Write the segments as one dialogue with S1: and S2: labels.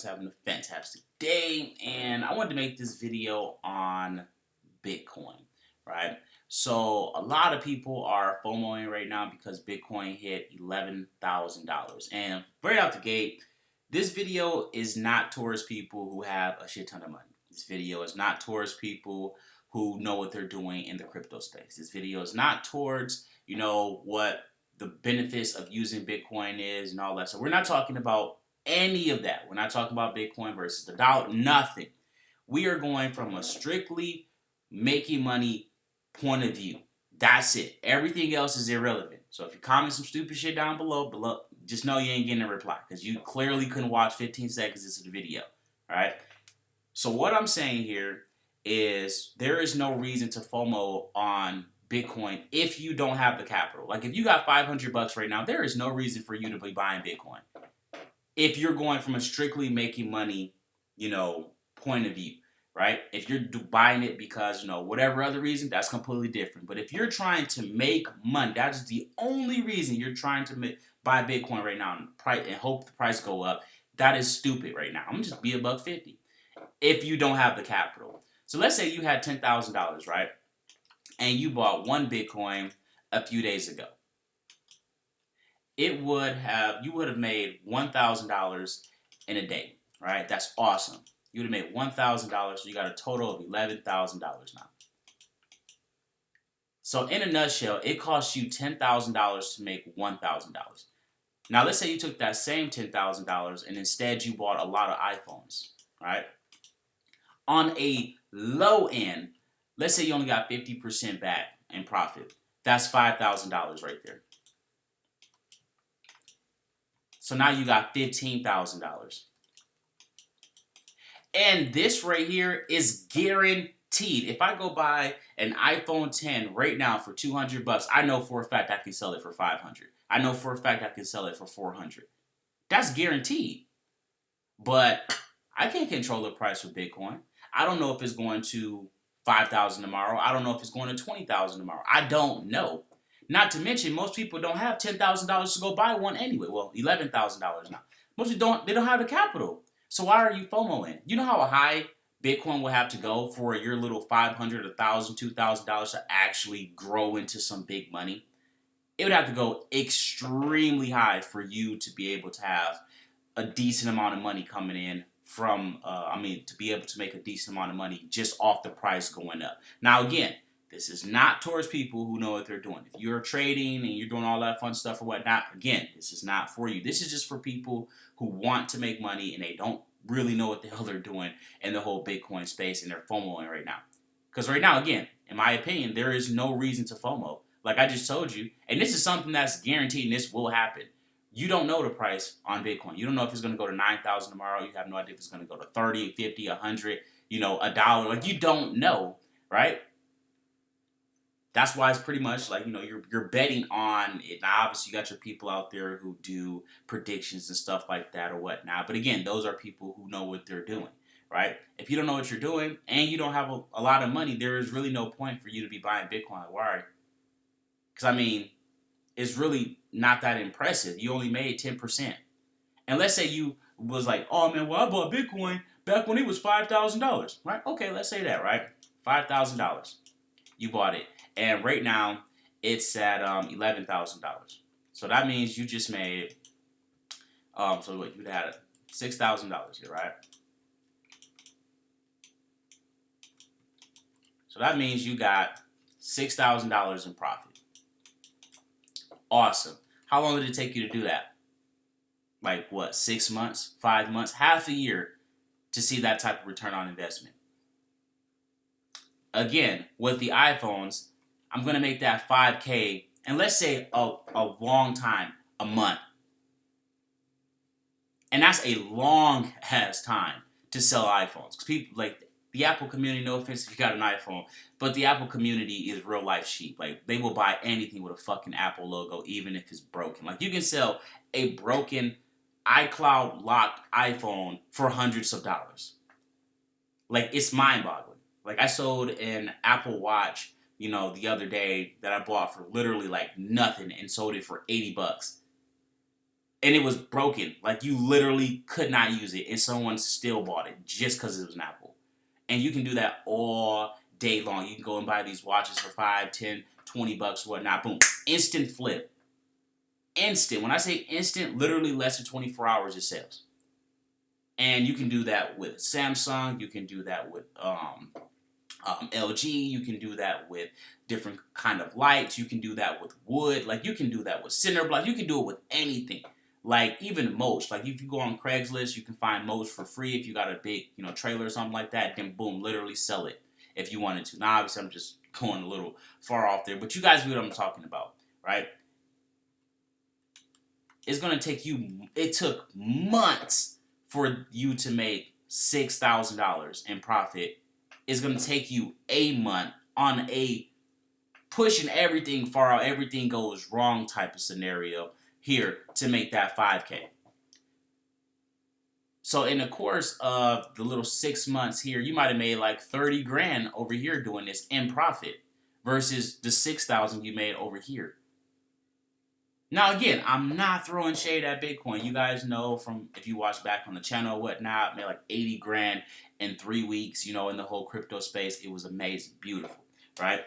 S1: Having a fantastic day, and I wanted to make this video on Bitcoin, right? So a lot of people are FOMOing right now because Bitcoin hit $11,000. And right out the gate, this video is not towards people who have a shit ton of money. This video is not towards people who know what they're doing in the crypto space. This video is not towards, what the benefits of using Bitcoin is and all that. So we're not talking about any of that. We're not talking about Bitcoin versus the dollar, nothing. We are going from a strictly making money point of view. That's it. Everything else is irrelevant. So if you comment some stupid shit down below, just know you ain't getting a reply because you clearly couldn't watch 15 seconds into the video. All right. So what I'm saying here is there is no reason to FOMO on Bitcoin if you don't have the capital. Like if you got $500 right now, there is no reason for you to be buying Bitcoin if you're going from a strictly making money, point of view, right? If you're buying it because, whatever other reason, that's completely different. But if you're trying to make money, that's the only reason you're trying to buy Bitcoin right now and hope the price go up. That is stupid right now. I'm gonna just be $1.50 if you don't have the capital. So let's say you had $10,000, right? And you bought one Bitcoin a few days ago. You would have made $1,000 in a day, right? That's awesome. You would have made $1,000, so you got a total of $11,000 now. So in a nutshell, it costs you $10,000 to make $1,000. Now let's say you took that same $10,000 and instead you bought a lot of iPhones, right? On a low end, let's say you only got 50% back in profit. That's $5,000 right there. So now you got $15,000. And this right here is guaranteed. If I go buy an iPhone 10 right now for $200, I know for a fact I can sell it for $500. I know for a fact I can sell it for $400. That's guaranteed. But I can't control the price of Bitcoin. I don't know if it's going to $5,000 tomorrow. I don't know if it's going to $20,000 tomorrow. I don't know. Not to mention, most people don't have $10,000 to go buy one anyway. Well, $11,000 now. Most people don't have the capital. So why are you FOMOing? You know how high Bitcoin will have to go for your little $500, $1,000, $2,000 to actually grow into some big money? It would have to go extremely high for you to be able to have a decent amount of money coming in to be able to make a decent amount of money just off the price going up. Now, again, this is not towards people who know what they're doing. If you're trading and you're doing all that fun stuff or whatnot, again, this is not for you. This is just for people who want to make money and they don't really know what the hell they're doing in the whole Bitcoin space and they're FOMOing right now. Because right now, again, in my opinion, there is no reason to FOMO. Like I just told you, and this is something that's guaranteed and this will happen. You don't know the price on Bitcoin. You don't know if it's going to go to 9,000 tomorrow. You have no idea if it's going to go to 30, 50, 100, $1. Like you don't know, right? That's why it's pretty much like, you're betting on it. Now, obviously, you got your people out there who do predictions and stuff like that or whatnot. But again, those are people who know what they're doing, right? If you don't know what you're doing and you don't have a lot of money, there is really no point for you to be buying Bitcoin. Why? Because, it's really not that impressive. You only made 10%. And let's say you was like, oh, man, well, I bought Bitcoin back when it was $5,000, right? Okay, let's say that, right? $5,000. You bought it. And right now, it's at $11,000. So that means you just made, you'd had $6,000 here, right? So that means you got $6,000 in profit. Awesome. How long did it take you to do that? Like what, 6 months, 5 months, half a year to see that type of return on investment? Again, with the iPhones, I'm going to make that 5K, and let's say a long time, a month. And that's a long ass time to sell iPhones. Because people, like, the Apple community, no offense if you got an iPhone, but the Apple community is real life sheep. Like, they will buy anything with a fucking Apple logo, even if it's broken. Like, you can sell a broken iCloud locked iPhone for hundreds of dollars. Like, it's mind boggling. Like, I sold an Apple Watch, the other day that I bought for literally like nothing and sold it for $80. and it was broken. Like, you literally could not use it, and someone still bought it just because it was an Apple. And you can do that all day long. You can go and buy these watches for 5, 10, 20 bucks, whatnot. Boom. Instant flip. Instant. When I say instant, literally less than 24 hours it sells. And you can do that with Samsung. You can do that with LG. You can do that with different kind of lights. You can do that with wood. Like, you can do that with cinder block. You can do it with anything. Like, even mulch. Like, if you go on Craigslist, you can find mulch for free. If you got a big, trailer or something like that, then boom, literally sell it if you wanted to. Now, obviously, I'm just going a little far off there, but you guys know what I'm talking about, right? It's going to take you, it took months for you to make $6,000 in profit. It's going to take you a month on a pushing everything far out, everything goes wrong type of scenario here to make that 5K. So in the course of the little 6 months here, you might have made like 30 grand over here doing this in profit versus the 6,000 you made over here. Now, again, I'm not throwing shade at Bitcoin. You guys know from, if you watch back on the channel or whatnot, made like 80 grand in 3 weeks, in the whole crypto space. It was amazing, beautiful, right?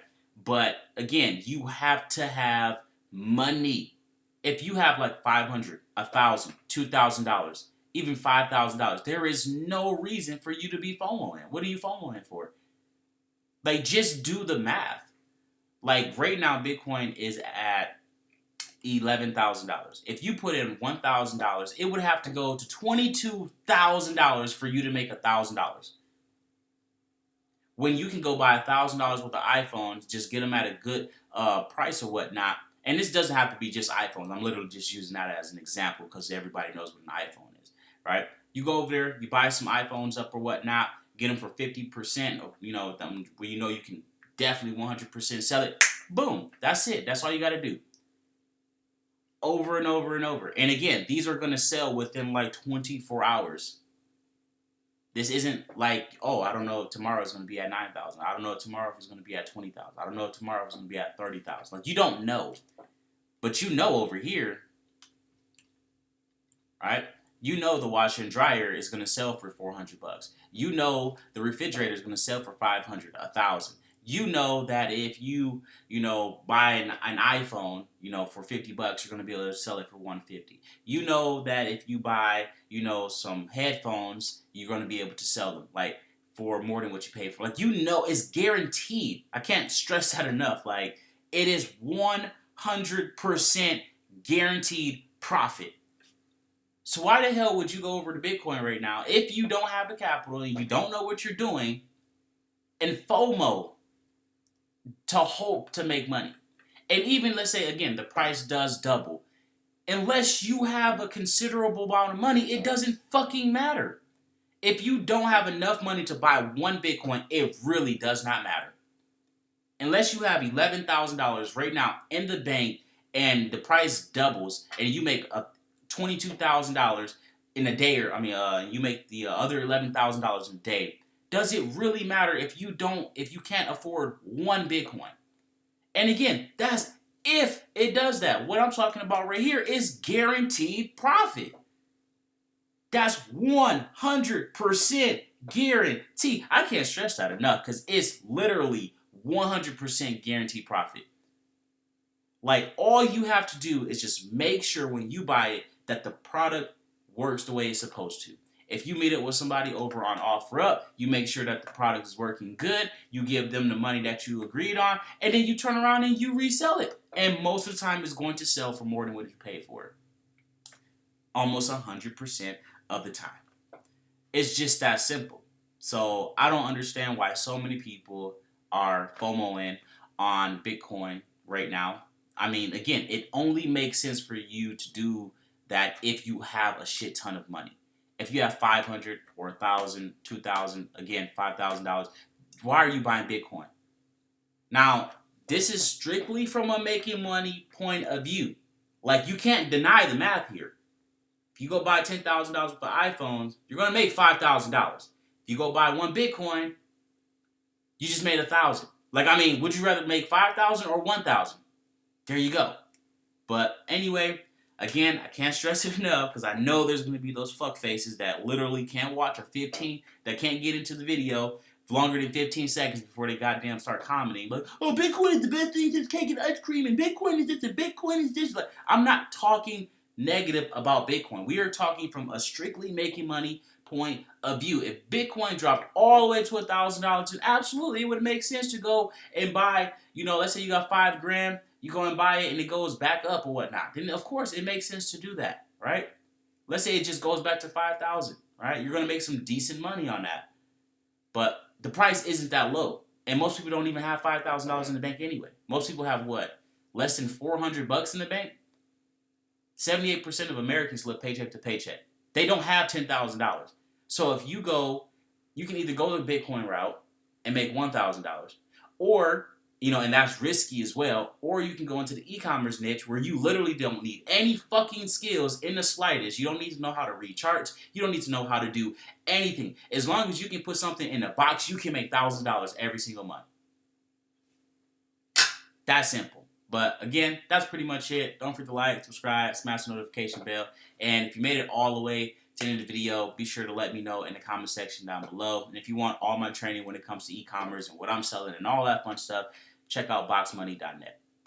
S1: But again, you have to have money. If you have like $500, $1,000, $2,000, even $5,000, there is no reason for you to be FOMOing. What are you FOMOing for? Like, just do the math. Like, right now, Bitcoin is at $11,000. If you put in $1,000, it would have to go to $22,000 for you to make $1,000. When you can go buy $1,000 worth of iPhones, just get them at a good price or whatnot. And this doesn't have to be just iPhones. I'm literally just using that as an example because everybody knows what an iPhone is, right? You go over there, you buy some iPhones up or whatnot, get them for 50%, or, where you can definitely 100% sell it. Boom, that's it. That's all you got to do. Over and over and over. And again, these are going to sell within like 24 hours. This isn't like, I don't know if tomorrow is going to be at 9,000. I don't know if tomorrow if it's going to be at 20,000. I don't know if tomorrow it's going to be at 30,000. Like, you don't know. But over here, right? The washer and dryer is going to sell for $400. The refrigerator is going to sell for $500, $1,000. That if you, buy an iPhone, for $50, you're going to be able to sell it for $150. That if you buy, some headphones, you're going to be able to sell them, like, for more than what you paid for. Like, it's guaranteed. I can't stress that enough. Like, it is 100% guaranteed profit. So why the hell would you go over to Bitcoin right now if you don't have the capital and you don't know what you're doing and FOMO to hope to make money? And even, let's say, again, the price does double. Unless you have a considerable amount of money, it doesn't fucking matter. If you don't have enough money to buy one Bitcoin, it really does not matter. Unless you have $11,000 right now in the bank and the price doubles and you make $22,000 in a day, you make the other $11,000 in a day, does it really matter if you can't afford one Bitcoin? And again, that's if it does that. What I'm talking about right here is guaranteed profit. That's 100% guarantee. I can't stress that enough because it's literally 100% guaranteed profit. Like, all you have to do is just make sure when you buy it that the product works the way it's supposed to. If you meet up with somebody over on OfferUp, you make sure that the product is working good. You give them the money that you agreed on, and then you turn around and you resell it. And most of the time, it's going to sell for more than what you paid for it. Almost 100% of the time. It's just that simple. So I don't understand why so many people are FOMOing on Bitcoin right now. Again, it only makes sense for you to do that if you have a shit ton of money. If you have $500 or $1,000, $2,000, again, $5,000, why are you buying Bitcoin? Now, this is strictly from a making money point of view. Like, you can't deny the math here. If you go buy $10,000 worth of iPhones, you're going to make $5,000. If you go buy one Bitcoin, you just made $1,000. Like, would you rather make $5,000 or $1,000? There you go. But anyway, Again, I can't stress it enough because I know there's going to be those fuck faces that literally can't watch that can't get into the video for longer than 15 seconds before they goddamn start commenting. Like, oh, Bitcoin is the best thing since cake and ice cream, and Bitcoin is this, and Bitcoin is this. Like, I'm not talking negative about Bitcoin. We are talking from a strictly making money point of view. If Bitcoin dropped all the way to $1,000, then absolutely it would make sense to go and buy, let's say you got $5,000, you go and buy it and it goes back up or whatnot. Then of course it makes sense to do that, right? Let's say it just goes back to 5,000, right? You're gonna make some decent money on that. But the price isn't that low. And most people don't even have $5,000 in the bank anyway. Most people have what? Less than $400 in the bank? 78% of Americans live paycheck to paycheck. They don't have $10,000. So if you can either go the Bitcoin route and make $1,000, or, and that's risky as well, or you can go into the e-commerce niche where you literally don't need any fucking skills in the slightest. You don't need to know how to read charts. You don't need to know how to do anything. As long as you can put something in a box, you can make $1,000 every single month. That's simple. But again, that's pretty much it. Don't forget to like, subscribe, smash the notification bell. And if you made it all the way to the end of the video, be sure to let me know in the comment section down below. And if you want all my training when it comes to e-commerce and what I'm selling and all that fun stuff, check out boxmoney.net.